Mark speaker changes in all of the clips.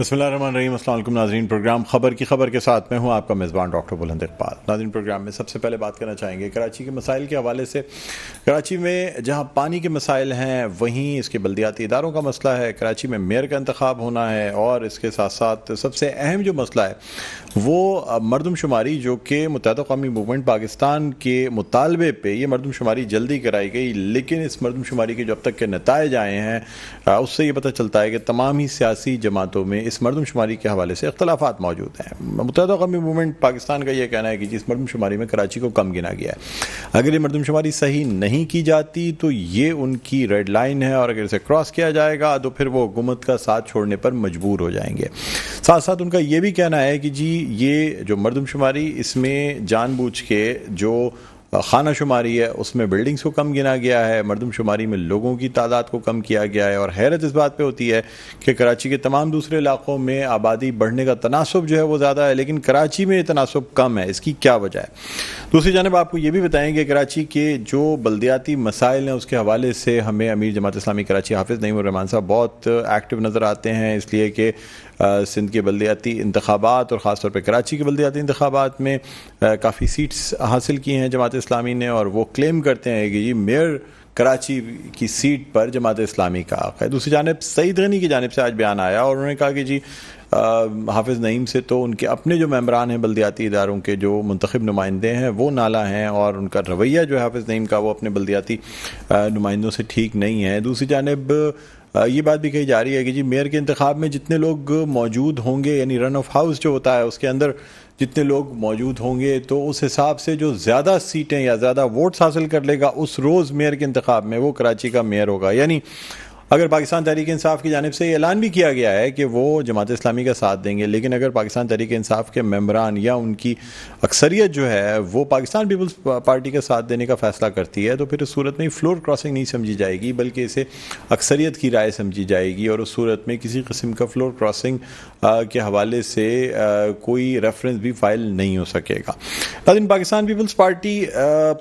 Speaker 1: بسم اللہ الرحمن الرحیم۔ السلام علیکم ناظرین، پروگرام خبر کی خبر کے ساتھ میں ہوں آپ کا میزبان ڈاکٹر بلند اقبال۔ ناظرین، پروگرام میں سب سے پہلے بات کرنا چاہیں گے کراچی کے مسائل کے حوالے سے۔ کراچی میں جہاں پانی کے مسائل ہیں وہیں اس کے بلدیاتی اداروں کا مسئلہ ہے۔ کراچی میں میئر کا انتخاب ہونا ہے اور اس کے ساتھ ساتھ سب سے اہم جو مسئلہ ہے وہ مردم شماری، جو کہ متحدہ قومی موومنٹ پاکستان کے مطالبے پہ یہ مردم شماری جلدی کرائی گئی، لیکن اس مردم شماری کے جو اب تک کے نتائج آئے ہیں اس سے یہ پتہ چلتا ہے کہ تمام ہی سیاسی جماعتوں میں اس مردم شماری کے حوالے سے اختلافات موجود ہیں۔ متحدہ قومی موومنٹ پاکستان کا یہ کہنا ہے کہ اس مردم شماری میں کراچی کو کم گنا گیا ہے۔ اگر یہ مردم شماری صحیح نہیں کی جاتی تو یہ ان کی ریڈ لائن ہے، اور اگر اسے کراس کیا جائے گا تو پھر وہ حکومت کا ساتھ چھوڑنے پر مجبور ہو جائیں گے۔ ساتھ ساتھ ان کا یہ بھی کہنا ہے کہ یہ جو مردم شماری، اس میں جان بوجھ کے جو خانہ شماری ہے اس میں بلڈنگز کو کم گنا گیا ہے، مردم شماری میں لوگوں کی تعداد کو کم کیا گیا ہے، اور حیرت اس بات پہ ہوتی ہے کہ کراچی کے تمام دوسرے علاقوں میں آبادی بڑھنے کا تناسب جو ہے وہ زیادہ ہے، لیکن کراچی میں یہ تناسب کم ہے۔ اس کی کیا وجہ ہے؟ دوسری جانب آپ کو یہ بھی بتائیں گے کراچی کے جو بلدیاتی مسائل ہیں اس کے حوالے سے ہمیں امیر جماعت اسلامی کراچی حافظ نعیم الرحمان صاحب بہت ایکٹیو نظر آتے ہیں، اس لیے کہ سندھ کے بلدیاتی انتخابات اور خاص طور پہ کراچی کے بلدیاتی انتخابات میں کافی سیٹس حاصل کی ہیں جماعت اسلامی نے، اور وہ کلیم کرتے ہیں کہ یہ میئر کراچی کی سیٹ پر جماعت اسلامی کا حق ہے۔ دوسری جانب سعید غنی کی جانب سے آج بیان آیا اور انہوں نے کہا کہ حافظ نعیم سے تو ان کے اپنے جو ممبران ہیں بلدیاتی اداروں کے جو منتخب نمائندے ہیں وہ نالا ہیں، اور ان کا رویہ جو ہے حافظ نعیم کا وہ اپنے بلدیاتی نمائندوں سے ٹھیک نہیں ہے۔ دوسری جانب یہ بات بھی کہی جا رہی ہے کہ میئر کے انتخاب میں جتنے لوگ موجود ہوں گے، یعنی رن آف ہاؤس جو ہوتا ہے اس کے اندر جتنے لوگ موجود ہوں گے تو اس حساب سے جو زیادہ سیٹیں یا زیادہ ووٹس حاصل کر لے گا اس روز میئر کے انتخاب میں وہ کراچی کا میئر ہوگا۔ یعنی اگر پاکستان تحریک انصاف کی جانب سے یہ اعلان بھی کیا گیا ہے کہ وہ جماعت اسلامی کا ساتھ دیں گے، لیکن اگر پاکستان تحریک انصاف کے ممبران یا ان کی اکثریت جو ہے وہ پاکستان پیپلز پارٹی کا ساتھ دینے کا فیصلہ کرتی ہے تو پھر اس صورت میں فلور کراسنگ نہیں سمجھی جائے گی، بلکہ اسے اکثریت کی رائے سمجھی جائے گی، اور اس صورت میں کسی قسم کا فلور کراسنگ کے حوالے سے کوئی ریفرنس بھی فائل نہیں ہو سکے گا۔ لیکن پاکستان پیپلز پارٹی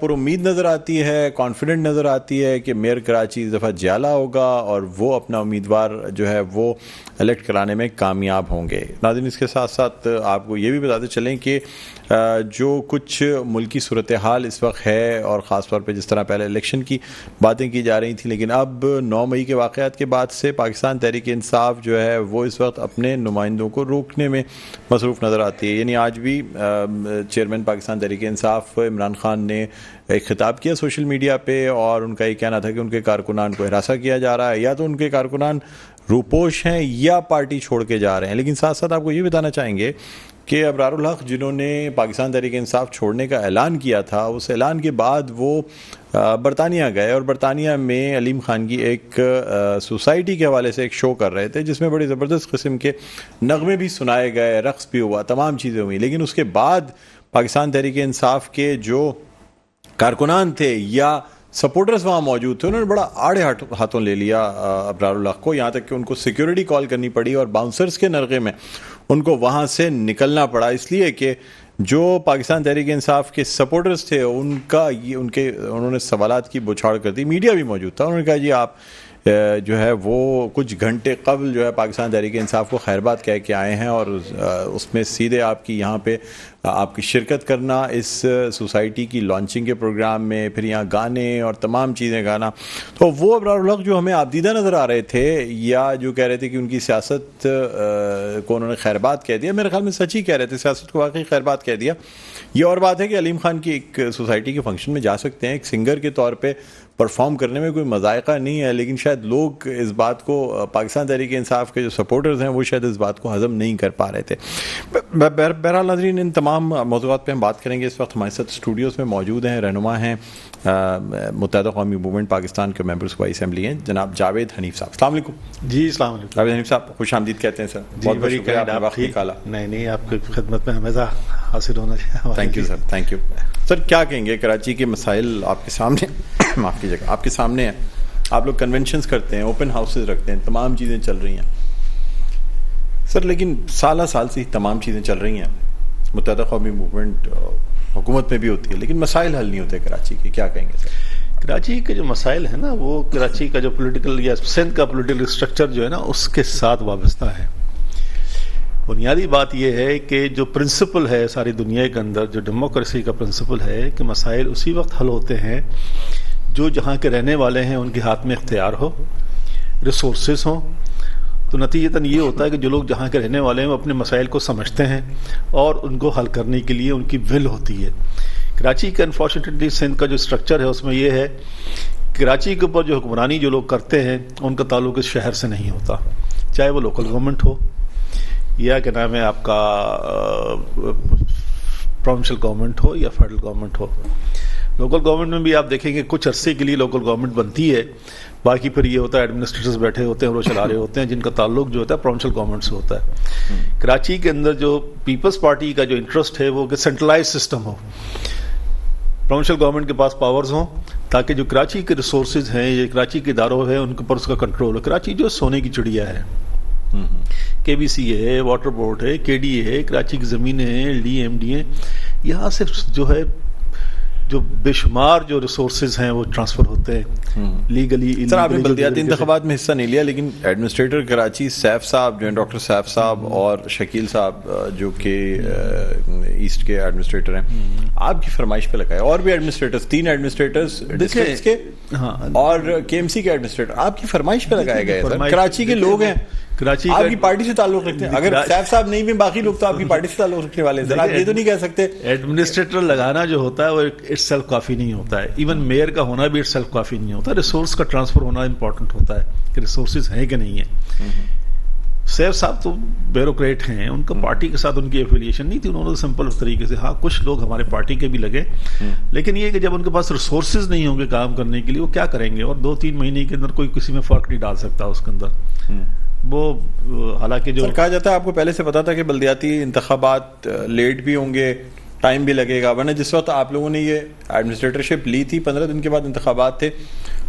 Speaker 1: پر امید نظر آتی ہے، کانفیڈنٹ نظر آتی ہے کہ میئر کراچی اس دفعہ جیالہ ہوگا اور وہ اپنا امیدوار جو ہے وہ الیکٹ کرانے میں کامیاب ہوں گے۔ ناظرین، اس کے ساتھ ساتھ آپ کو یہ بھی بتاتے چلیں کہ جو کچھ ملکی صورتحال اس وقت ہے، اور خاص طور پہ جس طرح پہلے الیکشن کی باتیں کی جا رہی تھیں، لیکن اب 9 مئی کے واقعات کے بعد سے پاکستان تحریک انصاف جو ہے وہ اس وقت اپنے نمائندوں کو روکنے میں مصروف نظر آتی ہے۔ یعنی آج بھی چیئرمین پاکستان تحریک انصاف عمران خان نے ایک خطاب کیا سوشل میڈیا پہ، اور ان کا یہ کہنا تھا کہ ان کے کارکنان کو ہراساں کیا جا رہا ہے، یا تو ان کے کارکنان روپوش ہیں یا پارٹی چھوڑ کے جا رہے ہیں۔ لیکن ساتھ ساتھ آپ کو یہ بتانا چاہیں گے کہ ابرار الحق جنہوں نے پاکستان تحریک انصاف چھوڑنے کا اعلان کیا تھا، اس اعلان کے بعد وہ برطانیہ گئے، اور برطانیہ میں علیم خان کی ایک سوسائٹی کے حوالے سے ایک شو کر رہے تھے جس میں بڑی زبردست قسم کے نغمے بھی سنائے گئے، رقص بھی ہوا، تمام چیزیں ہوئی، لیکن اس کے بعد پاکستان تحریک انصاف کے جو کارکنان تھے یا سپورٹرز وہاں موجود تھے انہوں نے بڑا آڑے ہاتھوں لے لیا ابرار الحق کو، یہاں تک کہ ان کو سیکیورٹی کال کرنی پڑی اور باؤنسرز کے نرغے میں ان کو وہاں سے نکلنا پڑا، اس لیے کہ جو پاکستان تحریک انصاف کے سپورٹرز تھے انہوں نے سوالات کی بوچھاڑ کر دی۔ میڈیا بھی موجود تھا، انہوں نے کہا جی آپ جو ہے وہ کچھ گھنٹے قبل جو ہے پاکستان تحریک انصاف کو خیرباد کہہ کے آئے ہیں، اور اس میں سیدھے آپ کی یہاں پہ آپ کی شرکت کرنا اس سوسائٹی کی لانچنگ کے پروگرام میں، پھر یہاں گانے اور تمام چیزیں گانا، تو وہ ابرار الحق جو ہمیں آبدیدہ نظر آ رہے تھے یا جو کہہ رہے تھے کہ ان کی سیاست کو انہوں نے خیرباد کہہ دیا، میرے خیال میں سچ ہی کہہ رہے تھے، سیاست کو واقعی خیرباد کہہ دیا۔ یہ اور بات ہے کہ علیم خان کی ایک سوسائٹی کے فنکشن میں جا سکتے ہیں، ایک سنگر کے طور پہ پرفارم کرنے میں کوئی مذائقہ نہیں ہے، لیکن شاید لوگ اس بات کو، پاکستان تحریک انصاف کے جو سپورٹرز ہیں وہ شاید اس بات کو ہضم نہیں کر پا رہے تھے۔ بہرحال ناظرین، ان تمام موضوعات پہ ہم بات کریں گے۔ اس وقت ہمارے ساتھ اسٹوڈیوز میں موجود ہیں، رہنما ہیں متحدہ قومی موومنٹ پاکستان کے ممبر صوبائی اسمبلی ہیں، جناب جاوید حنیف صاحب۔ السلام علیکم۔
Speaker 2: جی السلام علیکم
Speaker 1: جاوید حنیف صاحب، خوش آمدید کہتے ہیں سر۔
Speaker 2: بہت بڑی
Speaker 1: شکریہ، آپ نے وقت نکالا۔
Speaker 2: نہیں آپ کی خدمت میں ہمیشہ حاصل ہونا چاہیے۔
Speaker 1: Thank you sir, thank you sir. کیا کہیں گے، کراچی کے مسائل آپ کے سامنے معاف کیجیے گا، آپ کے سامنے ہیں، آپ لوگ کنونشنز کرتے ہیں، اوپن ہاؤسز رکھتے ہیں، تمام چیزیں چل رہی ہیں سر، لیکن سالہ سال سے تمام چیزیں چل رہی ہیں، متحدہ قومی موومنٹ حکومت میں بھی ہوتی ہے، لیکن مسائل حل نہیں ہوتے کراچی کے، کیا کہیں گے سر؟
Speaker 2: کراچی کے جو مسائل ہیں نا، وہ کراچی کا جو پولیٹیکل یا سندھ کا پولیٹیکل اسٹرکچر جو ہے نا اس کے ساتھ وابستہ ہے۔ بنیادی بات یہ ہے کہ جو پرنسپل ہے ساری دنیا کے اندر، جو ڈیموکریسی کا پرنسپل ہے کہ مسائل اسی وقت حل ہوتے ہیں جو جہاں کے رہنے والے ہیں ان کے ہاتھ میں اختیار ہو، ریسورسز ہوں. تو نتیجتاً یہ ہوتا ہے کہ جو لوگ جہاں کے رہنے والے ہیں وہ اپنے مسائل کو سمجھتے ہیں اور ان کو حل کرنے کے لیے ان کی ول ہوتی ہے. کراچی کا انفارچونیٹلی سندھ کا جو اسٹرکچر ہے اس میں یہ ہے، کراچی کے اوپر جو حکمرانی جو لوگ کرتے ہیں ان کا تعلق اس شہر سے نہیں ہوتا، چاہے وہ لوکل گورنمنٹ ہو یا کیا نام ہے آپ کا پروونشل گورنمنٹ ہو یا فیڈرل گورنمنٹ ہو. لوکل گورنمنٹ میں بھی آپ دیکھیں گے کچھ عرصے کے لیے لوکل گورنمنٹ بنتی ہے، باقی پھر یہ ہوتا ہے ایڈمنسٹریٹرز بیٹھے ہوتے ہیں وہ چلا رہے ہوتے ہیں جن کا تعلق جو ہوتا ہے پروونشل گورنمنٹ سے ہوتا ہے. کراچی کے اندر جو پیپلز پارٹی کا جو انٹرسٹ ہے وہ کہ سینٹرلائز سسٹم ہو، پروونشل گورنمنٹ کے پاس پاورز ہوں تاکہ جو کراچی کے ریسورسز ہیں یا کراچی کے اداروں ہیں ان کے اوپر اس کا کنٹرول ہو. کراچی جو سونے کی چڑیا ہے، کے بی سی ہے، واٹر بورڈ ہے، کے ڈی اے ہے، کراچی کی زمینیں ہیں، ایل ڈی ایم ڈی ہیں، یہاں سے جو ہے جو بے شمار جو ریسورسز ہیں وہ ٹرانسفر ہوتے ہیں لیگلی.
Speaker 1: سر آپ نے بلدیاتی انتخابات میں حصہ نہیں لیا، لیکن ایڈمنسٹریٹر کراچی سیف صاحب جو ہیں، ڈاکٹر سیف صاحب اور شکیل صاحب جو کہ ایسٹ کے ایڈمنسٹریٹر ہیں، آپ کی فرمائش پہ لگائے. اور بھی ایڈمنسٹریٹرز، 3 ایڈمنسٹریٹرز ڈسٹرکٹس کے اور کے ایم سی کے ایڈمنسٹریٹر آپ کی فرمائش پہ لگائے گئے. کراچی کے لوگ ہیں،
Speaker 2: کراچی
Speaker 1: آپ کی پارٹی سے تعلق رکھتے ہیں. اگر سیف صاحب نہیں بھی باقی لوگ تو آپ کی پارٹی سے تعلق رکھنے والے ہیں. آپ یہ تو نہیں کہہ سکتے
Speaker 2: ایڈمنسٹریٹر لگانا جو ہوتا ہے وہ اٹ سیلف کافی نہیں ہوتا ہے. ایون میئر کا ہونا بھی اٹ سیلف کافی نہیں ہوتا. ریسورس کا ٹرانسفر ہونا امپورٹنٹ ہوتا ہے کہ ریسورسز ہیں کہ نہیں ہیں. سیف صاحب تو بیوروکریٹ ہیں، ان کا پارٹی کے ساتھ ان کی ایفیلیشن نہیں تھی. انہوں نے سمپل طریقے سے، ہاں کچھ لوگ ہمارے پارٹی کے بھی لگے، لیکن یہ کہ جب ان کے پاس ریسورسز نہیں ہوں گے کام کرنے کے لیے وہ کیا کریں گے. اور 2-3 مہینے کے اندر کوئی کسی میں فرق نہیں ڈال سکتا اس کے اندر. وہ حالانکہ جو
Speaker 1: کہا جاتا ہے آپ کو پہلے سے پتا تھا کہ بلدیاتی انتخابات لیٹ بھی ہوں گے، ٹائم بھی لگے گا. ورنہ جس وقت آپ لوگوں نے یہ ایڈمنسٹریٹرشپ لی تھی 15 دن کے بعد انتخابات تھے،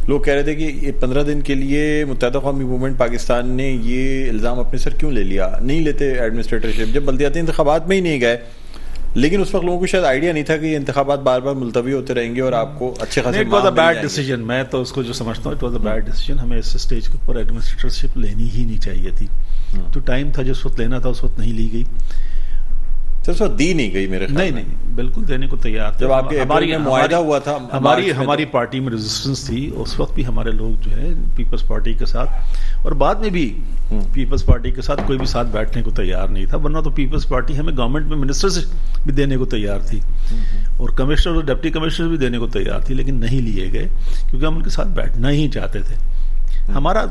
Speaker 1: لوگ کہہ رہے تھے کہ یہ 15 دن کے لیے متحدہ قومی موومنٹ پاکستان نے یہ الزام اپنے سر کیوں لے لیا. نہیں لیتے ایڈمنسٹریٹرشپ جب بلدیاتی انتخابات میں ہی نہیں گئے. لیکن اس وقت لوگوں کو شاید آئیڈیا نہیں تھا کہ یہ انتخابات بار بار ملتوی ہوتے رہیں گے اور آپ کو اچھے خاصے
Speaker 2: it was a bad decision. میں تو اس کو جو سمجھتا ہوں it was a bad decision. ہمیں اس اسٹیج کے اوپر ایڈمنسٹریٹرشپ لینی ہی نہیں چاہیے تھی. تو ٹائم تھا جس وقت لینا تھا اس وقت نہیں لی گئی.
Speaker 1: اس وقت دی نہیں گئی میرے خیال میں.
Speaker 2: نہیں بالکل دینے کو تیار تھے.
Speaker 1: جب آپ کے معاہدہ ہوا تھا
Speaker 2: ہماری پارٹی میں ریزسٹنس تھی اس وقت بھی. ہمارے لوگ جو ہے پیپلز پارٹی کے ساتھ اور بعد میں بھی پیپلز پارٹی کے ساتھ کوئی بھی ساتھ بیٹھنے کو تیار نہیں تھا. ورنہ تو پیپلز پارٹی ہمیں گورنمنٹ میں منسٹرز بھی دینے کو تیار تھی اور کمشنر اور ڈپٹی کمشنر بھی دینے کو تیار تھی، لیکن نہیں لیے گئے کیونکہ ہم ان کے ساتھ بیٹھنا ہی چاہتے تھے. ہمارا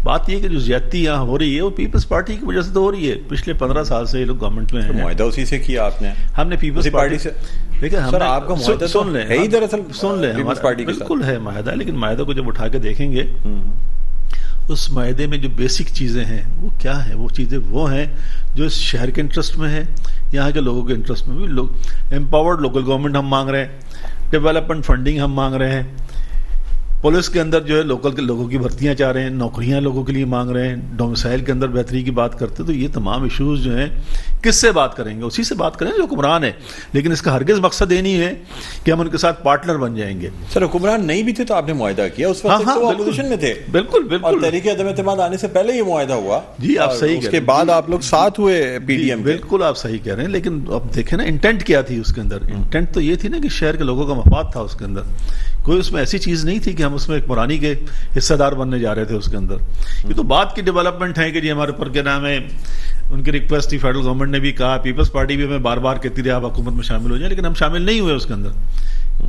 Speaker 2: بات یہ کہ جو زیادتی یہاں ہو رہی ہے وہ پیپلز پارٹی کی وجہ سے تو ہو رہی ہے. پچھلے 15 سال سے یہ لوگ گورنمنٹ میں ہیں.
Speaker 1: معاہدہ اسی سے کیا آپ نے.
Speaker 2: ہم نے پیپلز پارٹی سے دیکھیں
Speaker 1: سر آپ کا معاہدہ
Speaker 2: سن لیں
Speaker 1: ہے ہی دراصل
Speaker 2: سن لیں
Speaker 1: پیپلز پارٹی کے ساتھ
Speaker 2: بالکل ہے معاہدہ. لیکن معاہدہ کو جب اٹھا کے دیکھیں گے اس معاہدے میں جو بیسک چیزیں ہیں وہ کیا ہیں. وہ چیزیں وہ ہیں جو اس شہر کے انٹرسٹ میں ہیں، یہاں کے لوگوں کے انٹرسٹ میں بھی. لوگ امپاورڈ لوکل گورنمنٹ ہم مانگ رہے ہیں، ڈیولپمنٹ فنڈنگ ہم مانگ رہے ہیں، پولیس کے اندر جو ہے لوکل کے لوگوں کی بھرتیاں چاہ رہے ہیں، نوکریاں لوگوں کے لیے مانگ رہے ہیں، ڈومسائل کے اندر بہتری کی بات کرتے. تو یہ تمام ایشوز جو ہیں کس سے بات کریں گے؟ اسی سے بات کریں جو حکمران ہے. لیکن اس کا ہرگز مقصد یہ نہیں ہے کہ ہم ان کے ساتھ پارٹنر بن جائیں گے.
Speaker 1: سر حکمران نہیں بھی تھے تو آپ نے معاہدہ کیا اس وقت تو اپوزیشن میں تھے.
Speaker 2: بالکل بالکل.
Speaker 1: اور تحریک عدم اعتماد آنے سے پہلے یہ معاہدہ ہوا.
Speaker 2: جی آپ صحیح.
Speaker 1: اس کے بعد آپ لوگ ساتھ ہوئے پی ڈی ایم.
Speaker 2: بالکل آپ صحیح کہہ رہے ہیں. لیکن اب دیکھیں نا انٹینٹ کیا تھی اس کے اندر. انٹینٹ تو یہ تھی نا کہ شہر کے لوگوں کا مفاد تھا اس کے اندر. کوئی اس میں ایسی چیز نہیں تھی کہ ہم اس میں ایک پرانی کے حصہ دار بننے جا رہے تھے اس کے اندر. یہ تو بعد کی ڈیولپمنٹ ہے کہ جی ہمارے اوپر کیا نام ہے ان کی ریکویسٹ تھی. فیڈرل گورنمنٹ نے بھی کہا، پیپلز پارٹی بھی ہمیں بار بار کہتی رہی آپ حکومت میں شامل ہو جائیں، لیکن ہم شامل نہیں ہوئے اس کے اندر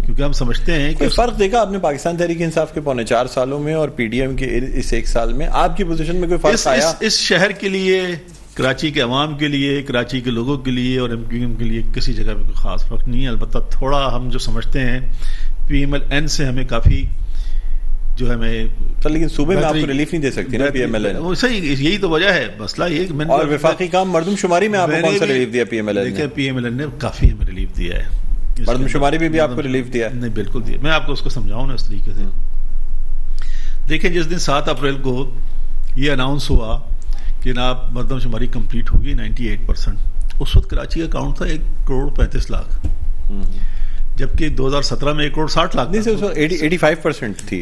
Speaker 2: کیونکہ ہم سمجھتے ہیں کہ
Speaker 1: فرق دیکھا آپ نے پاکستان تحریک انصاف کے 4.25 سالوں میں اور پی ڈی ایم کے اس 1 سال میں آپ کی پوزیشن میں کوئی فرق آیا؟
Speaker 2: اس شہر کے لیے، کراچی کے عوام کے لیے، کراچی کے لوگوں کے لیے اور ایم کیو ایم کے لیے کسی جگہ پہ کوئی خاص فرق نہیں ہے. البتہ تھوڑا ہم جو سمجھتے ہیں پی ایم ایل این سے ہمیں کافی جو ہمیں
Speaker 1: لیکن صوبے میں آپ کو ریلیف نہیں دے سکتی نا پی ایم ایل این.
Speaker 2: صحیح، یہی تو وجہ ہے. مسئلہ یہ
Speaker 1: اور وفاقی کام مردم شماری میں آپ کو کون سا ریلیف دیا پی ایم ایل این نے؟
Speaker 2: پی ایم ایل این نے کافی ہمیں ریلیف دیا ہے.
Speaker 1: مردم شماری میں بھی آپ کو ریلیف دیا؟
Speaker 2: نہیں بالکل دیا. میں آپ کو اس کو سمجھاؤں نا اس طریقے سے. دیکھیں جس دن 7 اپریل کو یہ اناؤنس ہوا کہ جناب مردم شماری کمپلیٹ ہوگی 98%، اس وقت کراچی کا اکاؤنٹ تھا 1,35,00,000، جبکہ 2017 میں 1,60,00,000
Speaker 1: 85% تھی.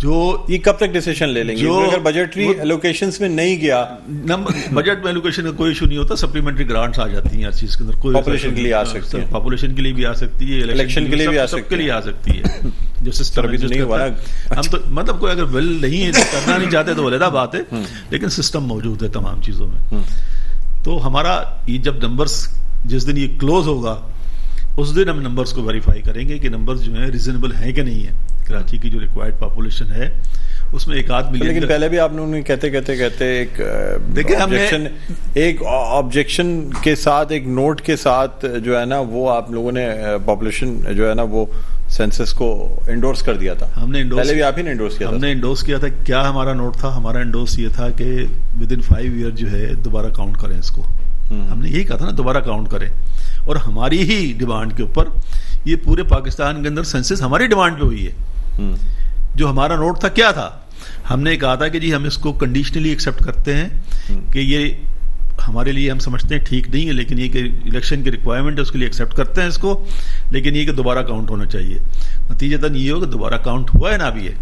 Speaker 2: جو
Speaker 1: یہ کب تک ڈیسیشن لے لیں گے اگر بجٹری ایلوکیشنز میں نہیں گیا؟
Speaker 2: بجٹ میں ایلوکیشن کا کوئی ایشو نہیں ہوتا, سپلیمنٹری گرانٹس آ جاتی ہیں ہر چیز کے اندر, کوئی
Speaker 1: پاپولیشن کے لیے آ سکتی ہے,
Speaker 2: پاپولیشن کے لیے بھی آ سکتی ہے,
Speaker 1: الیکشن کے لیے بھی آ
Speaker 2: سب کے لیے آ سکتی ہے. جو سسٹم
Speaker 1: ابھی تو نہیں ہوا نا,
Speaker 2: ہم تو مطلب کوئی اگر ول نہیں کرنا نہیں چاہتے تو علیحدہ بات ہے, لیکن سسٹم موجود ہے تمام چیزوں میں. تو ہمارا یہ جب نمبرز جس دن یہ کلوز ہوگا اس دن ہم نمبرز کو ویریفائی کریں گے کہ نمبرز جو ہیں ریزنیبل ہیں کہ نہیں ہے. کراچی کی جو ریکوائرڈ پاپولیشن ہے اس میں 1-8 ملین,
Speaker 1: لیکن پہلے بھی آپ نے کہتے ایک آبجیکشن کے ساتھ, ایک نوٹ کے ساتھ جو ہے نا وہ آپ لوگوں نے پاپولیشن جو ہے نا وہ سینسس کو انڈورس کر دیا تھا.
Speaker 2: ہم نے
Speaker 1: پہلے بھی آپ ہی نے انڈورس کیا تھا.
Speaker 2: ہم نے انڈورس کیا تھا. کیا ہمارا نوٹ تھا؟ ہمارا انڈورس یہ تھا کہ ود ان 5 ایئر جو ہے دوبارہ کاؤنٹ کریں اس کو. ہم نے یہی کہا تھا نا, دوبارہ کاؤنٹ کریں, اور ہماری ہی ڈیمانڈ کے اوپر یہ پورے پاکستان کے اندر سینسس ہماری ڈیمانڈ پہ ہوئی ہے. جو ہمارا نوٹ تھا کیا تھا؟ ہم نے کہا تھا کہ جی ہم اس کو کنڈیشنلی ایکسیپٹ کرتے ہیں کہ یہ ہمارے لیے ہم سمجھتے ہیں ٹھیک نہیں ہے, لیکن یہ کہ الیکشن کی ریکوائرمنٹ ہے اس کے لیے ایکسیپٹ کرتے ہیں اس کو, لیکن یہ کہ دوبارہ کاؤنٹ ہونا چاہیے. نتیجتاً یہ ہو کہ دوبارہ کاؤنٹ ہوا ہے نہ بھی ہے,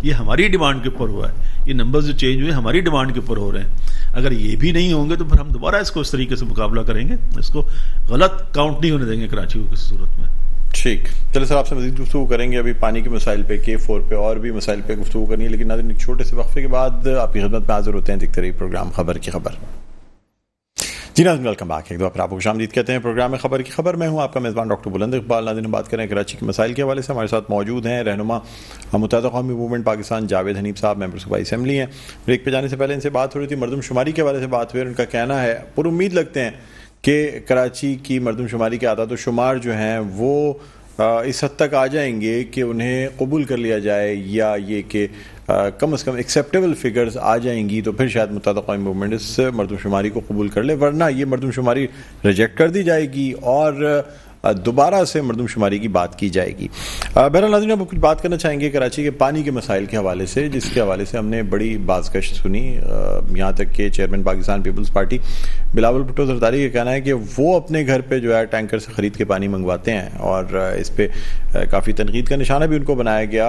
Speaker 2: یہ ہماری ڈیمانڈ کے اوپر ہوا ہے. یہ نمبرز جو چینج ہوئے ہماری ڈیمانڈ کے اوپر ہو رہے ہیں. اگر یہ بھی نہیں ہوں گے تو پھر ہم دوبارہ اس کو اس طریقے سے مقابلہ کریں گے, اس کو غلط کاؤنٹ نہیں ہونے دیں گے کراچی کو کسی صورت میں.
Speaker 1: ٹھیک, چلے سر آپ سے مزید گفتگو کریں گے. ابھی پانی کے مسائل پہ, K4 پہ اور بھی مسائل پہ گفتگو کرنی ہے, لیکن ناظرین ایک چھوٹے سے وقفے کے بعد آپ کی خدمت میں حاضر ہوتے ہیں. دیکھتے رہیے پروگرام خبر کی خبر. جی ناظرین ویلکم بیک, ایک دفعہ پھر آپ کو خوش آمدید کہتے ہیں پروگرام میں خبر کی خبر. میں ہوں آپ کا میزبان ڈاکٹر بلند اقبال. ناظرین بات کریں کراچی کے مسائل کے حوالے سے. ہمارے ساتھ موجود ہیں رہنما متحدہ قومی موومنٹ پاکستان جاوید حنیف صاحب, ممبر صوبائی اسمبلی ہیں. بریک پہ جانے سے پہلے ان سے بات ہو رہی تھی, مردم شماری کے حوالے سے بات ہوئی, اور ان کا کہنا ہے پر امید لگتے ہیں کہ کراچی کی مردم شماری کے اعداد و شمار جو ہیں وہ اس حد تک آ جائیں گے کہ انہیں قبول کر لیا جائے, یا یہ کہ کم از کم ایکسیپٹیبل فگرز آ جائیں گی تو پھر شاید متحدہ قومی موومنٹ اس مردم شماری کو قبول کر لے, ورنہ یہ مردم شماری ریجیکٹ کر دی جائے گی اور دوبارہ سے مردم شماری کی بات کی جائے گی. بہرحال ناظرین اب کچھ بات کرنا چاہیں گے کراچی کے پانی کے مسائل کے حوالے سے, جس کے حوالے سے ہم نے بڑی بازگشت سنی. یہاں تک کہ چیئرمین پاکستان پیپلز پارٹی بلاول بھٹو زرداری کا کہنا ہے کہ وہ اپنے گھر پہ جو ہے ٹینکر سے خرید کے پانی منگواتے ہیں, اور اس پہ کافی تنقید کا نشانہ بھی ان کو بنایا گیا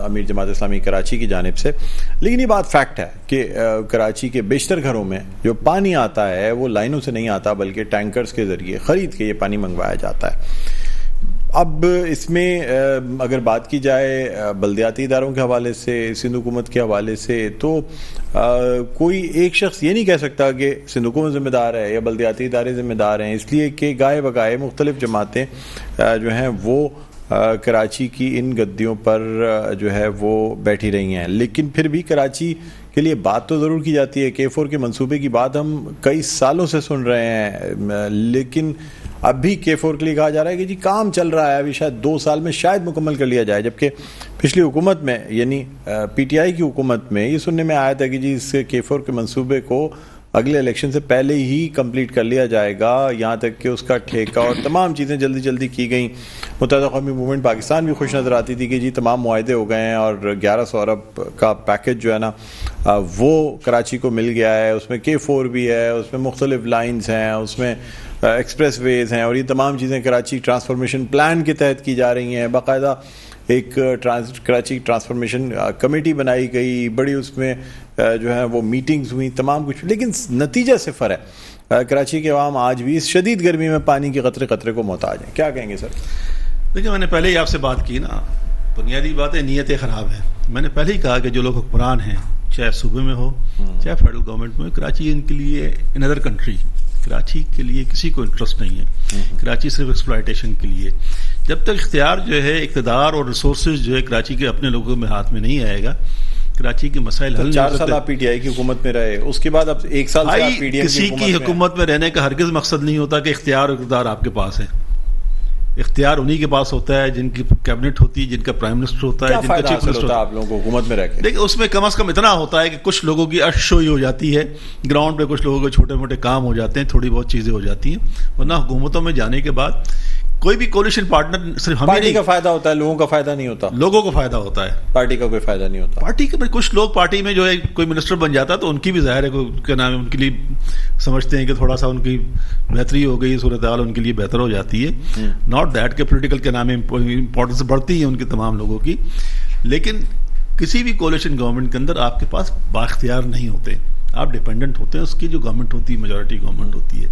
Speaker 1: امیر جماعت اسلامی کراچی کی جانب سے. لیکن یہ بات فیکٹ ہے کہ کراچی کے بیشتر گھروں میں جو پانی آتا ہے وہ لائنوں سے نہیں آتا, بلکہ ٹینکرز کے ذریعے خرید کے یہ پانی منگوایا جاتا ہے. اب اس میں اگر بات کی جائے بلدیاتی اداروں کے حوالے سے, سندھ حکومت کے حوالے سے, تو کوئی ایک شخص یہ نہیں کہہ سکتا کہ سندھ حکومت ذمہ دار ہے یا بلدیاتی ادارے ذمہ دار ہیں, اس لیے کہ گائے بگائے مختلف جماعتیں جو ہیں وہ کراچی کی ان گدیوں پر جو ہے وہ بیٹھی رہی ہیں. لیکن پھر بھی کراچی کے لیے بات تو ضرور کی جاتی ہے. K4 کے منصوبے کی بات ہم کئی سالوں سے سن رہے ہیں, لیکن اب بھی K4 کے لیے کہا جا رہا ہے کہ جی کام چل رہا ہے, ابھی شاید 2 سال میں شاید مکمل کر لیا جائے, جبکہ پچھلی حکومت میں یعنی PTI کی حکومت میں یہ سننے میں آیا تھا کہ جی اس K4 کے منصوبے کو اگلے الیکشن سے پہلے ہی کمپلیٹ کر لیا جائے گا, یہاں تک کہ اس کا ٹھیکہ اور تمام چیزیں جلدی جلدی کی گئیں. متحدہ قومی موومنٹ پاکستان بھی خوش نظر آتی تھی کہ جی تمام معاہدے ہو گئے ہیں اور 1100 ارب کا پیکج جو ہے نا وہ کراچی کو مل گیا ہے. اس میں K4 بھی ہے, اس میں مختلف لائنز ہیں, اس میں ایکسپریس ویز ہیں, اور یہ تمام چیزیں کراچی ٹرانسفارمیشن پلان کے تحت کی جا رہی ہیں. باقاعدہ ایک کراچی ٹرانسفارمیشن کمیٹی بنائی گئی, بڑی اس میں جو ہے وہ میٹنگز ہوئیں, تمام کچھ, لیکن نتیجہ صفر ہے. کراچی کے عوام آج بھی اس شدید گرمی میں پانی کے قطرے قطرے کو محتاج ہیں. کیا کہیں گے سر؟
Speaker 2: دیکھیں میں نے پہلے ہی آپ سے بات کی نا, بنیادی بات ہے نیتیں خراب ہیں. میں نے پہلے ہی کہا کہ جو لوگ حکمران ہیں, چاہے صوبے میں ہو چاہے فیڈرل گورنمنٹ میں, کراچی ان کے لیے ان ادر کنٹری, کراچی کے لیے کسی کو انٹرسٹ نہیں ہے. کراچی صرف ایکسپلائٹیشن کے لیے. جب تک اختیار جو ہے, اقتدار اور ریسورسز جو ہے کراچی کے اپنے لوگوں میں ہاتھ میں نہیں آئے گا, کراچی کے مسائل حل نہیں ہو سکتے.
Speaker 1: 4 سال آپ PTI کی حکومت میں رہے, اس کے بعد اب 1 سال سے آپ PDM
Speaker 2: کسی کی حکومت میں رہنے کا ہرگز مقصد نہیں ہوتا کہ اختیار اور اقتدار آپ کے پاس ہے. اختیار انہی کے پاس ہوتا ہے جن کی کیبنٹ ہوتی ہے, جن کا پرائم منسٹر ہوتا ہے, جن کا چیف منسٹر ہوتا ہے.
Speaker 1: آپ لوگوں کو حکومت میں رہ کے
Speaker 2: لیکن اس میں کم از کم اتنا ہوتا ہے کہ کچھ لوگوں کی اشوئی ہو جاتی ہے گراؤنڈ پہ, کچھ لوگوں کے چھوٹے موٹے کام ہو جاتے ہیں, تھوڑی بہت چیزیں ہو جاتی ہیں. ورنہ حکومتوں میں جانے کے بعد کوئی بھی کولیشن پارٹنر صرف ہمیں
Speaker 1: پارٹی کا فائدہ ہوتا ہے, لوگوں کا فائدہ نہیں ہوتا.
Speaker 2: لوگوں کو فائدہ ہوتا ہے,
Speaker 1: پارٹی کا کوئی فائدہ نہیں ہوتا.
Speaker 2: پارٹی کے کچھ لوگ پارٹی میں جو ہے کوئی منسٹر بن جاتا ہے تو ان کی بھی ظاہر ہے کیا نام ہے, ان کے لیے سمجھتے ہیں کہ تھوڑا سا ان کی بہتری ہو گئی, صورتحال ان کے لیے بہتر ہو جاتی ہے. ناٹ دیٹ کہ پولیٹیکل کے نام میں امپورٹنس بڑھتی ہے ان کے تمام لوگوں کی. لیکن کسی بھی کولیشن گورنمنٹ کے اندر آپ کے پاس بااختیار نہیں ہوتے, آپ ڈیپینڈنٹ ہوتے ہیں اس کی جو گورنمنٹ ہوتی ہے, میجورٹی گورنمنٹ ہوتی ہے,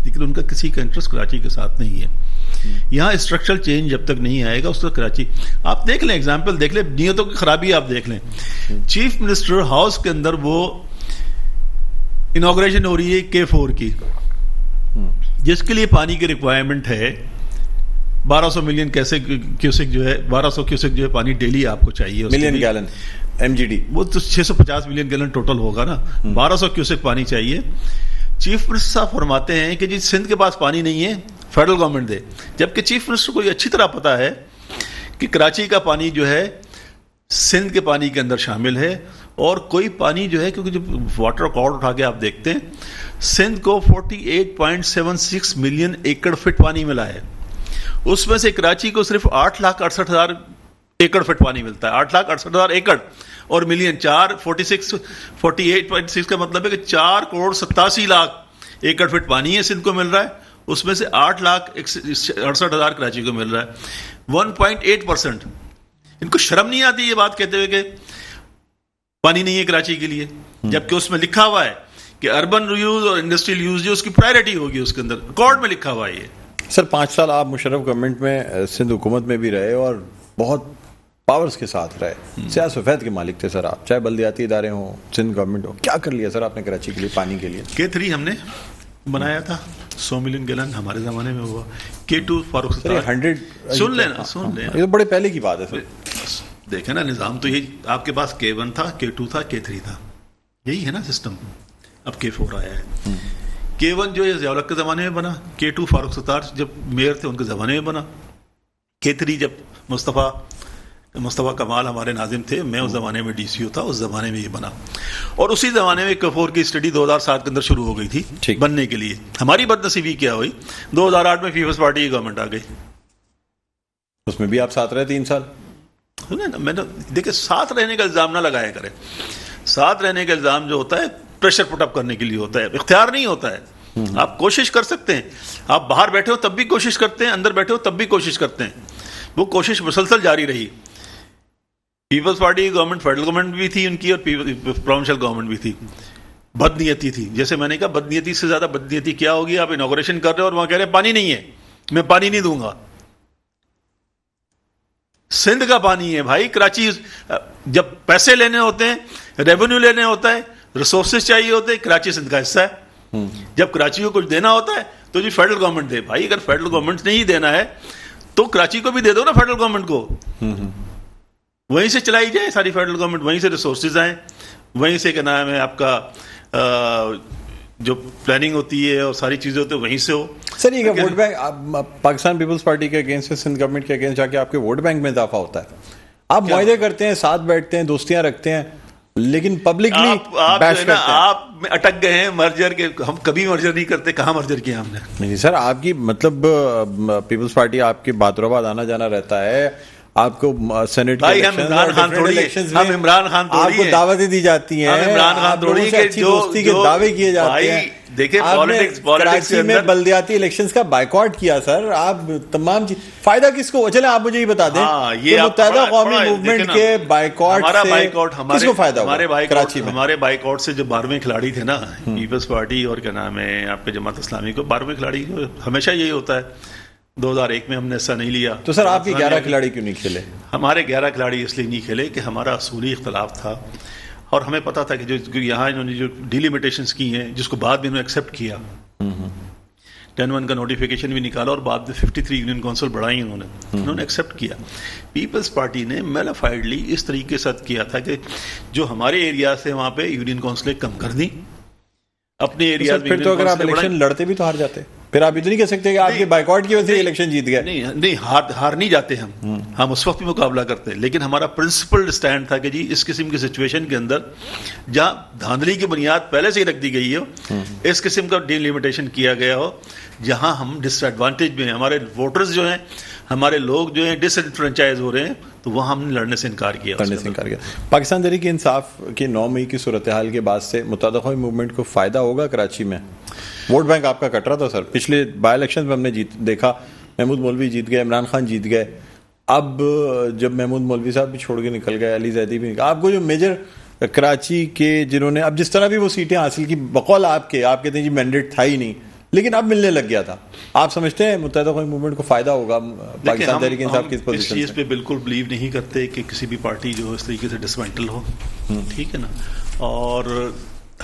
Speaker 2: لیکن ان کا کسی کا انٹرسٹ کراچی کے ساتھ نہیں ہے. یہاں اسٹرکچرل چینج جب تک نہیں آئے گا اس وقت کراچی, آپ دیکھ لیں ایگزامپل دیکھ لیں, نیتوں کی خرابی آپ دیکھ لیں. چیف منسٹر ہاؤس کے اندر وہ انوگریشن ہو رہی ہے K4 کی, جس کے لیے پانی کی ریکوائرمنٹ ہے 1200 ملین کیوسک جو ہے 1200 کیوسک جو ہے پانی ڈیلی آپ کو چاہیے,
Speaker 1: ملین گیلن MGD,
Speaker 2: وہ تو 650 ملین گیلن ٹوٹل ہوگا نا, 1200 کیوسک پانی چاہیے. چیف منسٹر صاحب فرماتے ہیں کہ جی سندھ کے پاس پانی نہیں ہے, فیڈرل گورنمنٹ دے, جبکہ چیف منسٹر کو یہ اچھی طرح پتا ہے کہ کراچی کا پانی جو ہے سندھ کے پانی کے اندر شامل ہے, اور کوئی پانی جو ہے, کیونکہ جب واٹر ریکارڈ اٹھا کے آپ دیکھتے ہیں سندھ کو 48.76 ملین ایکڑ فٹ پانی ملا ہے, اس میں سے کراچی کو صرف 8,68,000 ایکڑ فٹ پانی ملتا ہے, 8,68,000 ایکڑ, اور ملین 48.6 کا مطلب ہے کہ 4,87,00,000 ایکڑ فٹ پانی ہے سندھ کو مل رہا ہے, اس میں سے 8,68,000 کراچی کو مل رہا ہے, 1.8%. ان کو شرم نہیں آتی یہ بات کہتے ہوئے کہ پانی نہیں ہے کراچی کے لیے, جبکہ اس میں لکھا ہوا ہے کہ اربن یوز اور انڈسٹریل یوز جو اس کی پرائرٹی ہوگی, اس کے اندر ریکارڈ میں لکھا ہوا ہے یہ.
Speaker 1: سر 5 سال آپ مشرف گورنمنٹ میں سندھ حکومت میں بھی رہے اور بہت پاورز کے ساتھ رہے, سیاہ سفید کے مالک تھے سر آپ, چاہے بلدیاتی ادارے ہوں, سندھ گورنمنٹ ہو, کیا کر لیا سر آپ نے کراچی کے لیے پانی کے لیے؟
Speaker 2: K3 ہم نے بنایا تھا 100 ملین گیلن ہمارے زمانے میں ہوا, K2 فاروق ستار
Speaker 1: 100
Speaker 2: سن لینا, یہ
Speaker 1: تو بڑے پہلے کی بات ہے سر.
Speaker 2: دیکھیں نا نظام تو یہ آپ کے پاس K1 تھا, K2 تھا, K3 تھا, یہی ہے نا سسٹم. اب K4 آیا ہے. K1 جو ہے ضیاء الحق کے زمانے میں بنا, K2 فاروق ستار جب میئر تھے ان کے زمانے میں بنا, K3 جب مصطفیٰ کمال ہمارے ناظم تھے, میں اس زمانے میں DCO تھا, اس زمانے میں یہ بنا, اور اسی زمانے میں K4 کی اسٹڈی 2007 کے اندر شروع ہو گئی تھی بننے کے لیے. ہماری بد نصیبی کیا ہوئی, 2008 میں پیپلز پارٹی کی گورنمنٹ آ گئی,
Speaker 1: اس میں بھی آپ ساتھ رہے 3 سال.
Speaker 2: میں نے دیکھیں ساتھ رہنے کا الزام نہ لگایا کریں, ساتھ رہنے کا الزام جو ہوتا ہے پریشر پٹ اپ کرنے کے لیے ہوتا ہے, اختیار نہیں ہوتا ہے. آپ کوشش کر سکتے ہیں, آپ باہر بیٹھے ہو تب بھی کوشش کرتے ہیں, اندر بیٹھے ہو تب بھی کوشش کرتے ہیں, وہ کوشش مسلسل جاری رہی. پیپلز پارٹی کی گورنمنٹ فیڈرل گورنمنٹ بھی تھی ان کی, اور پروونشل گورنمنٹ بھی تھی, بد نیتی تھی. جیسے میں نے کہا بد نیتی سے زیادہ بد نیتی کیا ہوگی, آپ انوگریشن کر رہے ہو اور وہاں کہہ رہے ہیں پانی نہیں ہے, میں پانی نہیں دوں گا. سندھ کا پانی ہے بھائی, کراچی جب پیسے لینے ہوتے ہیں, ریونیو لینے ہوتا ہے, ریسورسز چاہیے ہوتے ہیں, کراچی سندھ کا حصہ ہے. جب کراچی کو کچھ دینا ہوتا ہے تو جی فیڈرل گورنمنٹ دے. بھائی اگر فیڈرل گورنمنٹ نے ہی دینا ہے تو کراچی کو بھی دے دو نا, فیڈرل گورنمنٹ کو, وہیں سے چلائی جائے ساری فیڈرل گورنمنٹ, وہیں سے ریسورسز آئیں, وہیں سے کیا نام ہے آپ کا جو پلاننگ ہوتی ہے اور ساری چیزیں ہوتی ہیں وہیں سے ہو.
Speaker 1: سر یہ ووٹ بینک پاکستان پیپلز پارٹی کے اگینسٹ سندھ گورنمنٹ کے اگینسٹ جا کے آپ کے ووٹ بینک میں اضافہ ہوتا ہے, آپ معاہدے کرتے ہیں, ساتھ بیٹھتے ہیں, دوستیاں رکھتے ہیں, لیکن پبلکلی بیش کرتے ہیں.
Speaker 2: آپ اٹک گئے ہیں مرجر کے, ہم کبھی مرجر نہیں کرتے, کہاں مرجر کیا ہم نے.
Speaker 1: نہیں سر, آپ کی مطلب پیپلز پارٹی آپ کے باترباد آنا جانا رہتا ہے, آپ کو سینٹ کے
Speaker 2: الیکشن, ہم عمران خان
Speaker 1: آپ کو دعوتیں دی جاتی ہیں,
Speaker 2: عمران خان تھوڑی کہ
Speaker 1: دوستی کے دعوے کیے جاتے ہیں.
Speaker 2: دیکھیں
Speaker 1: کراچی میں بلدیاتی الیکشنز کا بائیکاٹ کیا سر, آپ تمام فائدہ کس کو, چلیں آپ مجھے یہ بتا دیں کہ متحدہ قومی موومنٹ کے بائیکاٹ سے کس کو فائدہ ہوا کراچی میں؟
Speaker 2: ہمارے بائیکاٹ سے جو 12ویں کھلاڑی تھے نا پیپلز پارٹی اور کیا نام ہے آپ کے جماعت اسلامی کو, 12ویں کھلاڑی ہمیشہ یہی ہوتا ہے. 2001 میں ہم نے ایسا نہیں لیا.
Speaker 1: تو سر آپ کی 11 کھلاڑی کیوں نہیں کھیلے؟
Speaker 2: ہمارے 11 کھلاڑی اس لیے نہیں کھیلے کہ ہمارا اصولی اختلاف تھا, اور ہمیں پتا تھا کہ جو یہاں انہوں نے جو ڈیلیمیٹیشنز کی ہیں, جس کو بعد میں انہوں نے ایکسیپٹ کیا, 10-1 کا نوٹیفیکیشن بھی نکالا اور بعد میں 53 یونین کونسل بڑھائی انہوں نے ایکسیپٹ کیا. پیپلز پارٹی نے میلافائڈلی اس طریقے سے کیا تھا کہ جو ہمارے ایریا سے وہاں پہ یونین کونسلیں کم کر دیں اپنے ایریا میں.
Speaker 1: پھر تو اگر آپ الیکشن لڑتے بھی تو ہار جاتے, پھر آپ یہ تو نہیں کہہ سکتے کہ آپ کے بائیکاٹ کی وجہ سے الیکشن جیت گئے.
Speaker 2: نہیں, ہار نہیں جاتے ہم اس وقت بھی مقابلہ کرتے, لیکن ہمارا پرنسپل اسٹینڈ تھا کہ جی اس قسم کی سچویشن کے اندر جہاں دھاندلی کی بنیاد پہلے سے ہی رکھ دی گئی ہو, اس قسم کا ڈیلیمیٹیشن کیا گیا ہو, جہاں ہم ڈس ایڈوانٹیج میں ہیں, ہمارے ووٹرز جو ہیں, ہمارے لوگ جو ہیں ڈس انفرنچائز ہو رہے ہیں, تو وہاں ہم نے لڑنے سے انکار کیا.
Speaker 1: پاکستان تحریک انصاف کی 9 مئی کی صورتحال کے بعد سے متحدہ قومی موومنٹ کو فائدہ ہوگا کراچی میں؟ ووٹ بینک آپ کا کٹ رہا تھا سر, پچھلے بائی الیکشن میں ہم نے دیکھا محمود مولوی جیت گئے, عمران خان جیت گئے, اب جب محمود مولوی صاحب بھی چھوڑ کے نکل گئے, علی زیدی بھی نکل, آپ کو جو میجر کراچی کے جنہوں نے اب جس طرح بھی وہ سیٹیں حاصل کی, بقول آپ کہتے ہیں جی مینڈیٹ تھا ہی نہیں, لیکن اب ملنے لگ گیا تھا, آپ سمجھتے ہیں متحدہ قومی موومنٹ کو فائدہ ہوگا پاکستان تحریک انصاف کی اس پوزیشن سے؟
Speaker 2: اس چیز پہ بالکل بلیو نہیں کرتے کہ کسی بھی پارٹی جو اس طریقے سے ڈسمینٹل ہو, ٹھیک ہے نا, اور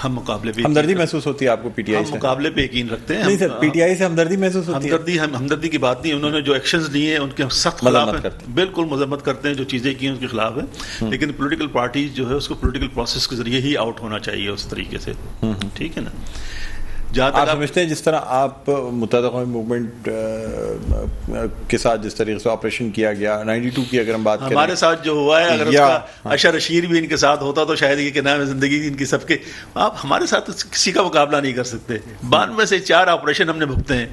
Speaker 2: ہم مقابلے پہ
Speaker 1: ہمدردی محسوس ہوتی ہے آپ کو پی ٹی آئی سے؟
Speaker 2: مقابلے پہ یقین رکتے ہیں.
Speaker 1: نہیں سر, پی ٹی آئی سے ہمدردی محسوس ہوتی ہے؟
Speaker 2: ہمدردی کی بات نہیں, انہوں نے جو ایکشنز لیے ہیں ان کے سخت خلاف ہیں, بالکل مذمت کرتے ہیں, جو چیزیں کی ہیں ان کے خلاف ہیں, لیکن پولیٹیکل پارٹی جو ہے اس کو پولیٹیکل پروسیس کے ذریعے ہی آؤٹ ہونا چاہیے اس طریقے سے, ٹھیک ہے نا.
Speaker 1: آپ سمجھتے ہیں جس طرح آپ متحدہ قومی موومنٹ کے ساتھ جس طریقے سے آپریشن کیا گیا 92 کی اگر ہم بات کریں,
Speaker 2: ہمارے ساتھ جو ہوا ہے, اگر اس کا عشر اشیر بھی ان کے ساتھ ہوتا تو شاید یہ کہ نام زندگی ان کی سب کے, آپ ہمارے ساتھ کسی کا مقابلہ نہیں کر سکتے. 92 سے 4 آپریشن ہم نے بھگتے ہیں,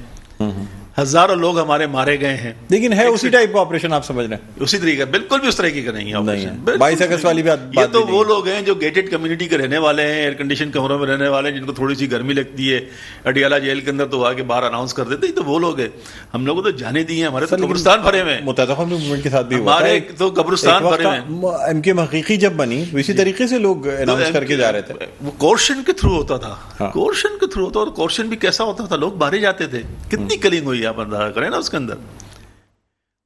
Speaker 2: ہزاروں لوگ ہمارے مارے گئے ہیں, لیکن
Speaker 1: ہے اسی ٹائپ کا آپریشن آپ سمجھ رہے ہیں؟
Speaker 2: اسی طریقے, بالکل بھی اس طریقے کا نہیں ہے آپریشن.
Speaker 1: 22 اگست والی بات,
Speaker 2: یہ تو وہ لوگ ہیں جو گیٹڈ کمیونٹی کے رہنے والے ہیں, ایئر کنڈیشن کمروں میں رہنے والے ہیں, جن کو تھوڑی سی گرمی لگتی ہے اڈیالہ جیل کے اندر, تو آ کے باہر اناؤنس کر دیتے, تو وہ لوگ ہیں. ہم لوگوں تو جانے دیے ہیں, ہمارے تو قبرستان بھرے ہوئے ہیں.
Speaker 1: متحدہ قومی موومنٹ کے ساتھ بھی
Speaker 2: ہمارے تو قبرستان بھرے ہوئے ہیں.
Speaker 1: ایم کیو ایم حقیقی جب بنی اسی طریقے سے لوگ اناؤنس کر کے جا رہے تھے,
Speaker 2: وہ کورشن کے تھرو ہوتا تھا, کورشن کے تھرو ہوتا, اور کورشن بھی کیسا ہوتا تھا, لوگ باہر جاتے تھے. کتنی کلنگ ہوئی آپ اندازہ کریں نا اس کے اندر.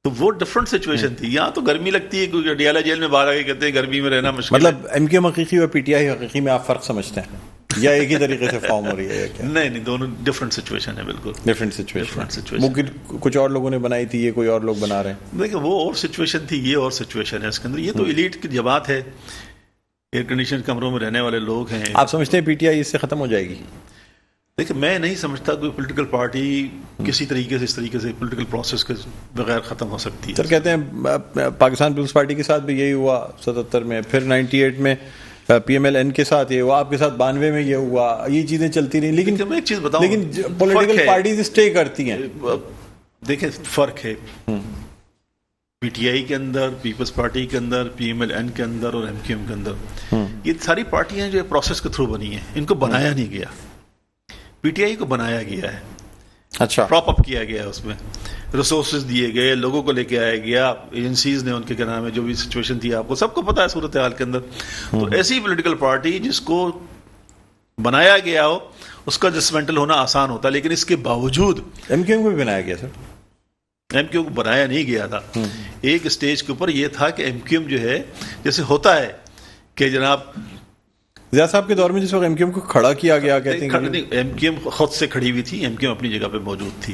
Speaker 2: تو وہ ڈفرنٹ سچویشن تھی. یہاں تو گرمی لگتی ہے, کیونکہ اڈیالہ جیل میں باہر آ کے کہتے ہیں گرمی میں رہنا مشکل.
Speaker 1: مطلب ایم کیو ایم حقیقی اور پی ٹی آئی حقیقی میں آپ فرق سمجھتے ہیں یا ایک ہی طریقے سے فارم ہو رہی ہے؟
Speaker 2: نہیں, دونوں ڈفرنٹ سچویشن ہے, بالکل
Speaker 1: ڈفرنٹ سچویشن. ممکن کچھ اور لوگوں نے بنائی تھی, یہ کوئی اور لوگ بنا رہے ہیں.
Speaker 2: دیکھیں وہ اور سچویشن تھی, یہ اور سچویشن ہے اس کے اندر. یہ تو ایلیٹ کی جماعت ہے, ایئر کنڈیشن کمروں میں رہنے والے لوگ ہیں. آپ
Speaker 1: سمجھتے ہیں پی ٹی آئی اس سے ختم ہو جائے گی؟
Speaker 2: دیکھیں میں نہیں سمجھتا کوئی پولیٹیکل پارٹی کسی طریقے سے اس طریقے سے پولیٹیکل پروسیس کے بغیر ختم ہو سکتی ہے.
Speaker 1: سر کہتے ہیں پاکستان پیپلز پارٹی کے ساتھ بھی یہی ہوا 77 میں, پھر 98 میں پی ایم ایل این کے ساتھ یہ ہوا, آپ کے ساتھ 92 میں یہ ہوا, یہ چیزیں چلتی رہی. لیکن
Speaker 2: میں ایک چیز بتاؤں,
Speaker 1: لیکن پولیٹیکل پارٹیز اسٹے کرتی ہیں.
Speaker 2: دیکھیں فرق ہے پی ٹی آئی کے اندر, پیپلز پارٹی کے اندر, پی ایم ایل این کے اندر اور ایم کیو ایم کے اندر. یہ ساری پارٹیاں جو پروسیس کے تھرو بنی ہیں, ان کو بنایا نہیں گیا. پی ٹی آئی کو بنایا گیا ہے,
Speaker 1: اچھا
Speaker 2: پراپ اپ کیا گیا, اس میں ریسورسز دیے گئے, لوگوں کو لے کے آیا گیا, ایجنسیز نے ان کے کیا نام ہے جو بھی سچویشن تھی آپ کو سب کو پتا ہے صورتحال کے اندر. تو ایسی پولیٹیکل پارٹی جس کو بنایا گیا ہو اس کا ڈسمینٹل ہونا آسان ہوتا ہے. لیکن اس کے باوجود
Speaker 1: ایم کیو ایم کو بھی بنایا گیا. سر
Speaker 2: ایم کیو ایم کو بنایا نہیں گیا تھا. ایک اسٹیج کے اوپر یہ تھا کہ ایم کیو ایم جو ہے جیسے ہوتا ہے کہ جناب
Speaker 1: زیاد صاحب کے دور میں جس وقت ایم کیو ایم کو کھڑا کیا گیا, کہتے ہیں
Speaker 2: ایم کیو ایم خود سے کھڑی ہوئی تھی, ایم کیو ایم اپنی جگہ پہ موجود تھی.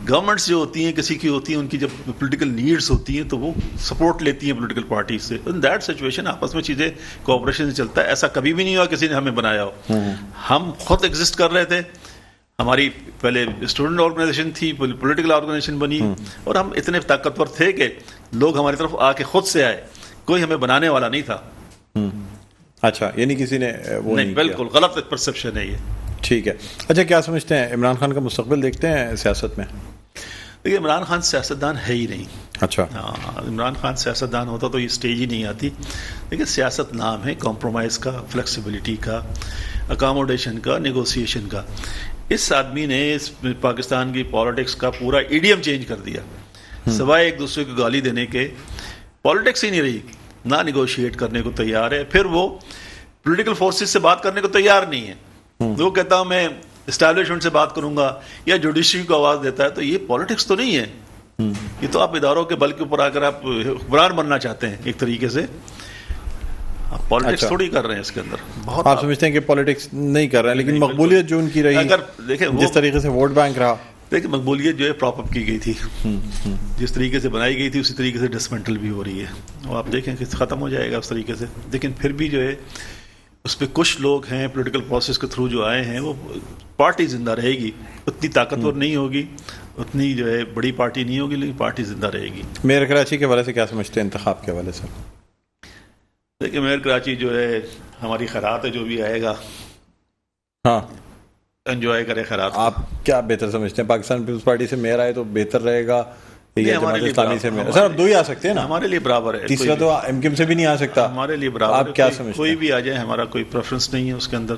Speaker 2: گورنمنٹس جو ہوتی ہیں کسی کی ہوتی ہیں, ان کی جب پولیٹیکل نیڈز ہوتی ہیں تو وہ سپورٹ لیتی ہیں پولیٹیکل پارٹیز سے. ان دیٹ سچویشن آپس میں چیزیں کوآپریشن سے چلتا ہے. ایسا کبھی بھی نہیں ہوا کسی نے ہمیں بنایا ہو. ہم خود ایگزسٹ کر رہے تھے, ہماری پہلے اسٹوڈنٹ آرگنائزیشن تھی, پولیٹیکل آرگنائزیشن بنی, اور ہم اتنے طاقتور تھے کہ لوگ ہماری طرف آ کے خود سے آئے, کوئی ہمیں بنانے والا نہیں تھا.
Speaker 1: اچھا, یعنی کسی نے وہ نہیں,
Speaker 2: بالکل غلط پرسپشن ہے یہ.
Speaker 1: ٹھیک ہے. اچھا کیا سمجھتے ہیں عمران خان کا مستقبل دیکھتے ہیں سیاست میں؟
Speaker 2: دیکھیے عمران خان سیاستدان ہے ہی نہیں.
Speaker 1: اچھا
Speaker 2: ہاں, عمران خان سیاستدان ہوتا تو یہ اسٹیج ہی نہیں آتی. دیکھیے سیاست نام ہے کمپرومائز کا, فلیکسیبلٹی کا, اکاموڈیشن کا, نیگوسیشن کا. اس آدمی نے اس پاکستان کی پالیٹکس کا پورا ایڈیم چینج کر دیا. سوائے ایک دوسرے کو گالی دینے کے پالیٹکس ہی نہیں رہی. نہ نیگوشیٹ کرنے کو تیار ہے, پھر وہ پولیٹیکل فورسز سے بات کرنے کو تیار نہیں ہے. وہ کہتا ہوں میں اسٹیبلشمنٹ سے بات کروں گا, یا جوڈیشری کو آواز دیتا ہے. تو یہ پالیٹکس تو نہیں ہے, یہ تو آپ اداروں کے بل کے اوپر آ کر آپ حکمران بننا چاہتے ہیں ایک طریقے سے. آپ پالیٹکس تھوڑی کر رہے ہیں اس کے اندر. بہت
Speaker 1: آپ سمجھتے ہیں کہ پالیٹکس نہیں کر رہے ہیں, لیکن مقبولیت جو ان کی رہی,
Speaker 2: اگر دیکھیں
Speaker 1: جس طریقے سے ووٹ بینک رہا,
Speaker 2: دیکھیں مقبولیت جو ہے پراپ اپ کی گئی تھی, جس طریقے سے بنائی گئی تھی اسی طریقے سے ڈسمنٹل بھی ہو رہی ہے. وہ آپ دیکھیں کہ ختم ہو جائے گا اس طریقے سے. لیکن پھر بھی جو ہے اس پہ کچھ لوگ ہیں پولیٹیکل پروسیس کے تھرو جو آئے ہیں, وہ پارٹی زندہ رہے گی. اتنی طاقتور نہیں ہوگی, اتنی جو ہے بڑی پارٹی نہیں ہوگی, لیکن پارٹی زندہ رہے گی.
Speaker 1: میئر کراچی کے حوالے سے کیا سمجھتے ہیں انتخاب کے حوالے سے؟
Speaker 2: دیکھیں میئر کراچی جو ہے ہماری خیرات ہے, جو بھی آئے گا
Speaker 1: ہاں
Speaker 2: انجوائے کرے خیرات.
Speaker 1: آپ کیا بہتر سمجھتے ہیں, پاکستان پیپلز پارٹی سے میئر آئے تو بہتر رہے گا یا جماعت اسلامی سے میئر؟ سر اب دو ہی آ سکتے ہیں نا,
Speaker 2: ہمارے لیے برابر ہے.
Speaker 1: تیسرا تو ایم کیو ایم سے بھی نہیں آ سکتا.
Speaker 2: ہمارے لیے برابر,
Speaker 1: آپ کیا سمجھتے ہیں؟
Speaker 2: کوئی بھی آ جائے, ہمارا کوئی پریفرنس نہیں ہے اس کے اندر.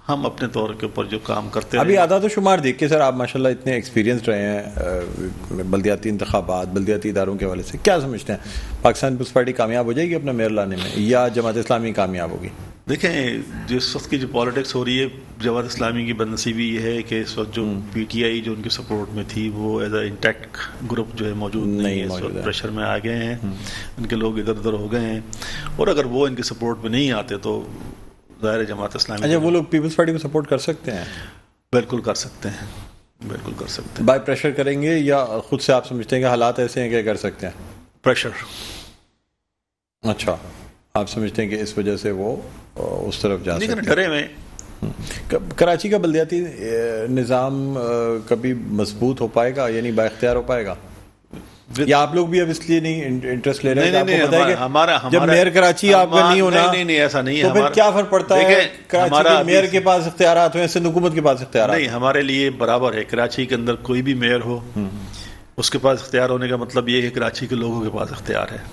Speaker 2: ہم اپنے طور کے اوپر جو کام کرتے ہیں.
Speaker 1: ابھی اعداد و شمار دیکھ کے سر آپ ماشاءاللہ اتنے ایکسپیرینسڈ رہے ہیں بلدیاتی انتخابات بلدیاتی اداروں کے حوالے سے، کیا سمجھتے ہیں پاکستان پیپلز پارٹی کامیاب ہو جائے گی اپنا میئر لانے میں یا جماعت اسلامی کامیاب ہوگی؟
Speaker 2: دیکھیں جس وقت کی جو پالیٹکس ہو رہی ہے، جماعت اسلامی کی بدنصیبی یہ ہے کہ اس وقت جو پی ٹی آئی جو ان کے سپورٹ میں تھی وہ ایز اے انٹیکٹ گروپ جو ہے موجود نہیں ہے. اس وقت پریشر میں آ گئے ہیں، ان کے لوگ ادھر ادھر ہو گئے ہیں، اور اگر وہ ان کے سپورٹ میں نہیں آتے تو ظاہر جماعت اسلامی.
Speaker 1: اچھا، وہ لوگ پیپلز پارٹی کو سپورٹ کر سکتے ہیں؟
Speaker 2: بالکل کر سکتے ہیں، بالکل کر سکتے ہیں.
Speaker 1: بائی پریشر کریں گے یا خود سے آپ سمجھتے ہیں کہ حالات ایسے ہیں کہ کر سکتے ہیں؟
Speaker 2: پریشر.
Speaker 1: اچھا، آپ سمجھتے ہیں کہ اس وجہ سے وہ اس طرف جا سکتے ہیں؟
Speaker 2: ڈرے میں.
Speaker 1: کراچی کا بلدیاتی نظام کبھی مضبوط ہو پائے گا، یعنی با اختیار ہو پائے گا، یا آپ لوگ بھی اب اس لیے نہیں انٹرسٹ لے رہے ہیں؟ آپ کو پتہ ہے کہ جب میئر کراچی آپ کا نہیں ہونا
Speaker 2: نہیں ایسا نہیں ہے،
Speaker 1: تو پھر کیا فرق پڑتا ہے کراچی کے میئر کے پاس اختیارات ہوئے سندھ حکومت کے پاس اختیارات؟
Speaker 2: نہیں، ہمارے لیے برابر ہے. کراچی کے اندر کوئی بھی میئر ہو، اس کے پاس اختیار ہونے کا مطلب یہ ہے کہ کراچی کے لوگوں کے پاس اختیار ہے،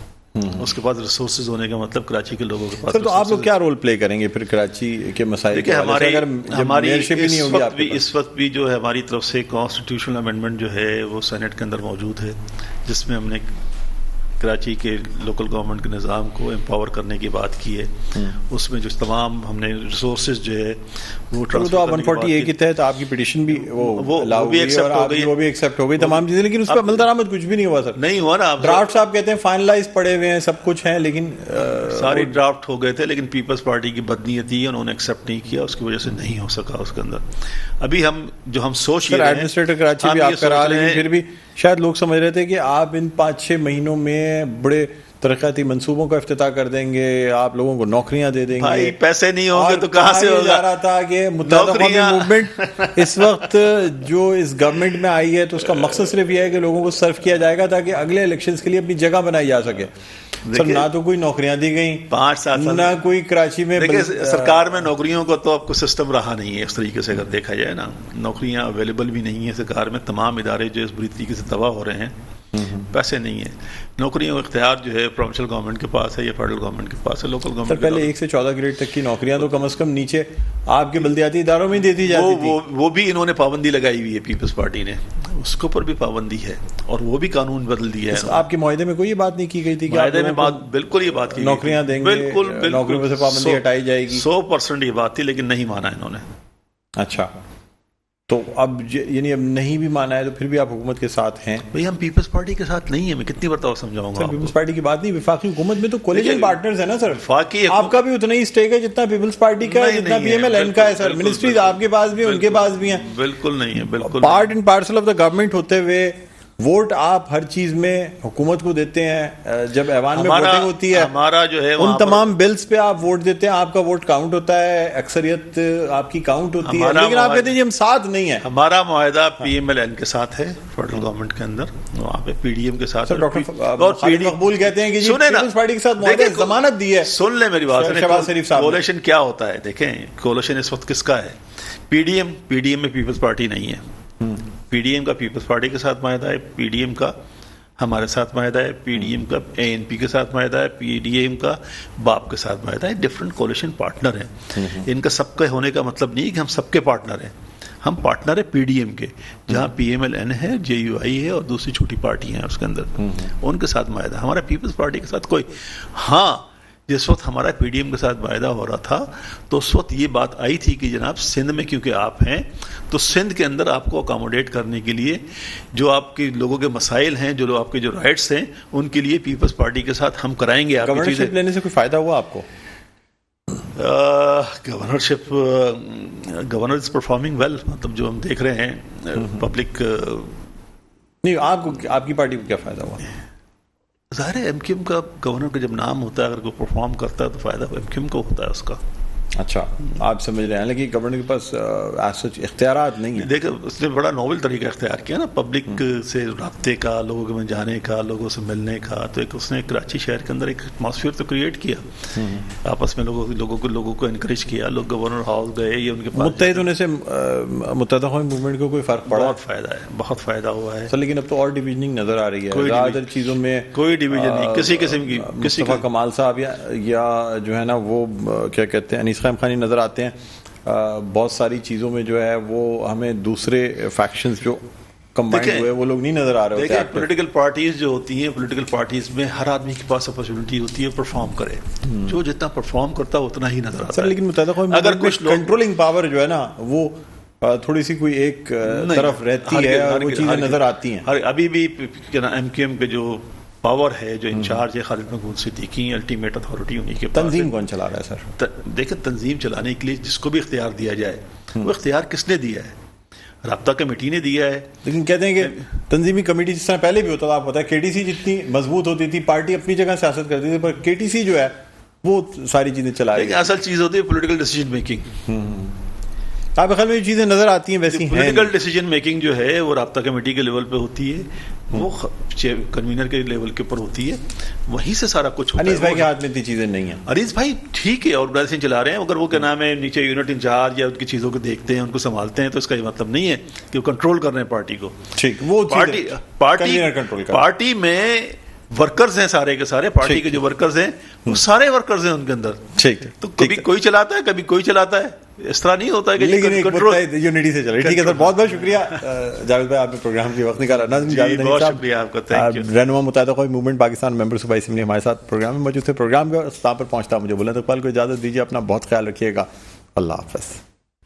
Speaker 2: اس کے پاس ریسورسز ہونے کا مطلب کراچی کے لوگوں کے پاس.
Speaker 1: تو آپ لوگ کیا رول پلے کریں گے پھر کراچی کے مسائل کے حوالے سے؟
Speaker 2: ہماری اس وقت بھی جو ہے ہماری طرف سے کانسٹیٹیوشنل امینڈمنٹ جو ہے وہ سینٹ کے اندر موجود ہے، جس میں ہم نے کراچی کے لوکل گورنمنٹ کے نظام کو امپاور کرنے کی بات کی ہے. اس میں جو تمام ہم نے ریسورسز جو ہے وہ
Speaker 1: تو آپ 140A کے تحت آپ کی پٹیشن بھی وہ بھی ایکسیپٹ ہو گئی تمام چیزیں، لیکن اس پہ عمل درآمد کچھ بھی نہیں ہوا سر.
Speaker 2: نہیں ہوا نا.
Speaker 1: ڈرافٹ صاحب کہتے ہیں فائنلائز پڑے ہوئے ہیں، سب کچھ ہیں، لیکن
Speaker 2: ساری ڈرافٹ ہو گئے تھے، لیکن پیپلز پارٹی کی بدنیتی انہوں نے ایکسیپٹ نہیں کیا، اس کی وجہ سے نہیں ہو سکا اس کے اندر. ابھی ہم سوچ رہے ہیں
Speaker 1: ایڈمنسٹریٹر کراچی بھی آپ کرا رہے ہیں، پھر بھی شاید لوگ سمجھ رہے تھے کہ آپ ان 5-6 مہینوں میں بڑے ترقیاتی منصوبوں کا افتتاح کر دیں گے، آپ لوگوں کو نوکریاں دے دیں گے.
Speaker 2: پیسے نہیں ہوں گے تو کہاں سے ہوگا؟
Speaker 1: جا رہا تھا کہ متحدہ قومی موومنٹ اس وقت جو اس گورنمنٹ میں آئی ہے تو اس کا مقصد صرف یہ ہے کہ لوگوں کو سرو کیا جائے گا تاکہ اگلے الیکشنز کے لیے اپنی جگہ بنائی جا سکے. سر نہ تو کوئی نوکریاں دی گئیں
Speaker 2: 5-7 سال،
Speaker 1: نہ کوئی کراچی میں.
Speaker 2: سرکار میں نوکریوں کو تو اب کوئی سسٹم رہا نہیں ہے اس طریقے سے. اگر دیکھا جائے نا، نوکریاں اویلیبل بھی نہیں ہیں سرکار میں. تمام ادارے جو اس بری طریقے سے تباہ ہو رہے ہیں، پیسے نہیں ہیں. نوکریوں کا اختیار جو ہے پروونشل گورنمنٹ کے پاس ہے یا فیڈرل گورنمنٹ کے پاس ہے. لوکل گورنمنٹ
Speaker 1: پہلے 1 سے 14 گریڈ تک کی نوکریاں تو کم از کم نیچے آپ کے بلدیاتی اداروں میں دیتی جاتی تھی.
Speaker 2: وہ بھی انہوں نے پابندی لگائی ہوئی ہے، پیپلز پارٹی نے اس کے اوپر بھی پابندی ہے، اور وہ بھی قانون بدل دیا ہے.
Speaker 1: آپ کے معاہدے میں کوئی یہ بات نہیں کی گئی تھی کہ
Speaker 2: معاہدے میں بالکل یہ بات کی
Speaker 1: نوکریاں دیں گے،
Speaker 2: بالکل
Speaker 1: نوکریوں سے پابندی ہٹائی جائے گی؟
Speaker 2: 100% یہ بات تھی، لیکن نہیں مانا انہوں نے.
Speaker 1: اچھا، تو اب یعنی اب نہیں بھی مانا ہے تو پھر بھی آپ حکومت کے ساتھ ہیں؟
Speaker 2: بھئی ہم پیپلز پارٹی کے ساتھ نہیں ہیں. میں کتنی بار سمجھاؤں گا.
Speaker 1: پیپلز پارٹی کی بات نہیں، وفاقی حکومت میں تو کولیجن پارٹنرز ہیں نا سر.
Speaker 2: وفاقی
Speaker 1: آپ کا بھی اتنا ہی اسٹیک ہے جتنا پیپلز پارٹی کا ہے، جتنا پی ایم ایل این کا ہے سر. منسٹریز آپ کے پاس بھی ہیں، ان کے پاس بھی ہیں.
Speaker 2: بالکل نہیں ہے، بالکل
Speaker 1: part and parcel of the government ہوتے ہوئے ووٹ آپ ہر چیز میں حکومت کو دیتے ہیں. جب ایوان میں ووٹنگ ہوتی ہے
Speaker 2: ہمارا جو ہے
Speaker 1: ان تمام بلز پہ آپ ووٹ دیتے ہیں، آپ کا ووٹ کاؤنٹ ہوتا ہے، اکثریت آپ کی کاؤنٹ ہوتی ہے، لیکن آپ کہتے ہیں جی ہم ساتھ نہیں ہیں.
Speaker 2: ہمارا معاہدہ پی ایم ایل این کے ساتھ ہے، فیڈرل گورنمنٹ کے اندر، وہاں پہ پی ڈی ایم کے ساتھ.
Speaker 1: اور خالد مقبول کہتے ہیں کہ جی پیپلز پارٹی کے ساتھ معاہدہ ضمانت دی ہے.
Speaker 2: سن لیں میری بات.
Speaker 1: شہباز شریف صاحب،
Speaker 2: کولیشن کیا ہوتا ہے؟ دیکھیں کولیشن اس وقت کس کا ہے؟ پی ڈی ایم میں پیپلز پارٹی نہیں ہے. پی ڈی ایم کا پیپلز پارٹی کے ساتھ معاہدہ ہے، پی ڈی ایم کا ہمارے ساتھ معاہدہ ہے، پی ڈی ایم کا اے این پی کے ساتھ معاہدہ ہے، پی ڈی ایم کا باپ کے ساتھ معاہدہ ہے. ڈفرینٹ کولیشن پارٹنر ہیں. ان کا سب کا ہونے کا مطلب نہیں کہ ہم سب کے پارٹنر ہیں. ہم پارٹنر ہیں پی ڈی ایم کے، جہاں پی ایم ایل این ہے، جے یو آئی ہے، اور دوسری چھوٹی پارٹی ہیں اس کے اندر. ان کے ساتھ معاہدہ. ہمارا پیپلز پارٹی کے ساتھ کوئی. ہاں، جس وقت ہمارا پی ڈی ایم کے ساتھ معاہدہ ہو رہا تھا تو اس وقت یہ بات آئی تھی کہ جناب سندھ میں کیونکہ آپ ہیں تو سندھ کے اندر آپ کو اکاموڈیٹ کرنے کے لیے جو آپ کے لوگوں کے مسائل ہیں، جو آپ کے جو رائٹس ہیں، ان کے لیے پیپلز پارٹی کے ساتھ ہم کرائیں گے. آپ کی چیزیں
Speaker 1: لینے سے کوئی فائدہ ہوا آپ کو؟
Speaker 2: Governorship, governor is performing well. مطلب جو ہم دیکھ رہے ہیں پبلک.
Speaker 1: نہیں، آپ کی پارٹی کو کیا فائدہ ہوا؟
Speaker 2: ظاہر ہے ایم کیو ایم کا گورنر کا جب نام ہوتا ہے، اگر کوئی پرفارم کرتا ہے تو فائدہ ایم کیو ایم کو ہوتا ہے اس کا.
Speaker 1: اچھا، آپ سمجھ رہے ہیں، لیکن گورنر کے پاس سچ اختیارات نہیں ہیں.
Speaker 2: دیکھیں اس نے بڑا نوول طریقہ اختیار کیا نا، پبلک سے رابطے کا، لوگوں میں جانے کا، لوگوں سے ملنے کا. تو ایک اس نے کراچی شہر کے اندر ایک ایٹماسفیئر تو کریٹ کیا، آپس میں لوگوں کو انکریج کیا. لوگ گورنر ہاؤس گئے یا ان کے پاس.
Speaker 1: متحد ہونے سے متحدہ قومی موومنٹ کو کوئی فرق پڑا؟
Speaker 2: بہت فائدہ ہے، بہت فائدہ ہوا ہے.
Speaker 1: لیکن اب تو اور ڈویژننگ نظر آ رہی ہے زیادہ تر چیزوں میں.
Speaker 2: کوئی ڈویژن نہیں کسی قسم کی.
Speaker 1: مصطفیٰ کمال صاحب یا جو ہے نا وہ کیا کہتے ہیں انیس خان خانی نظر آتے ہیں. بہت ساری چیزوں میں جو ہے وہ ہمیں دوسرے فیکشنز جو کمبائنڈ ہوئے وہ لوگ نہیں نظر آ رہے ہوتے.
Speaker 2: دیکھیں پولیٹیکل پارٹیز جو ہوتی ہیں، پولیٹیکل پارٹیز میں ہر آدمی کے پاس اپرچونٹی ہوتی ہے پرفارم کرے، جو جتنا پرفارم کرتا ہے اتنا ہی نظر آتا ہے.
Speaker 1: لیکن متحدہ قومی
Speaker 2: اگر کچھ
Speaker 1: کنٹرولنگ پاور جو ہے نا وہ تھوڑی سی کوئی ایک طرف رہتی ہے اور وہ چیزیں نظر آتی ہیں.
Speaker 2: ابھی بھی ایم کیو ایم کے جو پاور ہے، جو انچارج ہے خالد محمود صدیقی، الٹیمیٹ اتھارٹی انہیں کے پاس.
Speaker 1: تنظیم کون چلا رہا ہے سر؟
Speaker 2: دیکھیں تنظیم چلانے کے لیے جس کو بھی اختیار دیا جائے وہ اختیار کس نے دیا ہے؟ رابطہ کمیٹی نے دیا ہے.
Speaker 1: لیکن کہتے ہیں کہ تنظیمی کمیٹی جس طرح پہلے بھی ہوتا تھا، آپ پتہ ہے کے ٹی سی جتنی مضبوط ہوتی تھی، پارٹی اپنی جگہ سیاست کرتی تھی، پر کے ٹی سی جو ہے وہ ساری چیزیں چلا رہی ہے.
Speaker 2: اصل چیز ہوتی ہے پولیٹیکل ڈیسیجن میکنگ.
Speaker 1: آپ خیال میں یہ چیزیں نظر آتی ہیں ویسی ہیں؟
Speaker 2: پولیٹیکل ڈیسیجن میکنگ جو ہے وہ رابطہ کمیٹی کے لیول پہ ہوتی ہے، وہ کنوینر کے لیول کے اوپر ہوتی ہے، وہیں سے سارا کچھ ہوتا ہے.
Speaker 1: انیس بھائی کے ہاتھ میں اتنی چیزیں نہیں ہیں.
Speaker 2: انیس بھائی ٹھیک ہے آرگنائزیشن چلا رہے ہیں، اگر وہ کیا نام ہے نیچے یونٹ انچارج یا ان کی چیزوں کو دیکھتے ہیں، ان کو سنبھالتے ہیں، تو اس کا یہ مطلب نہیں ہے کہ وہ کنٹرول کر رہے ہیں پارٹی کو.
Speaker 1: ٹھیک، وہ
Speaker 2: پارٹی میں ورکرز ہیں سارے کے سارے، پارٹی کے جو ورکرز ہیں وہ سارے ورکرز ہیں ان کے اندر.
Speaker 1: ٹھیک ہے،
Speaker 2: تو کبھی کوئی چلاتا ہے کبھی کوئی چلاتا ہے، اس طرح نہیں ہوتا ہے کہ
Speaker 1: یونٹی سے چلے. ٹھیک ہے سر، بہت بہت شکریہ جاوید بھائی، آپ نے پروگرام کے وقت نکالا.
Speaker 2: بہت شکریہ آپ کا، تھینک یو.
Speaker 1: رہنما متحدہ قومی موومنٹ پاکستان ممبر صوبائی اسمبلی ہمارے ساتھ پروگرام میں موجود تھے. پروگرام کے اختتام پر پہنچتا مجھے بلند اقبال کو اجازت دیجیے. اپنا بہت خیال رکھیے گا. اللہ حافظ.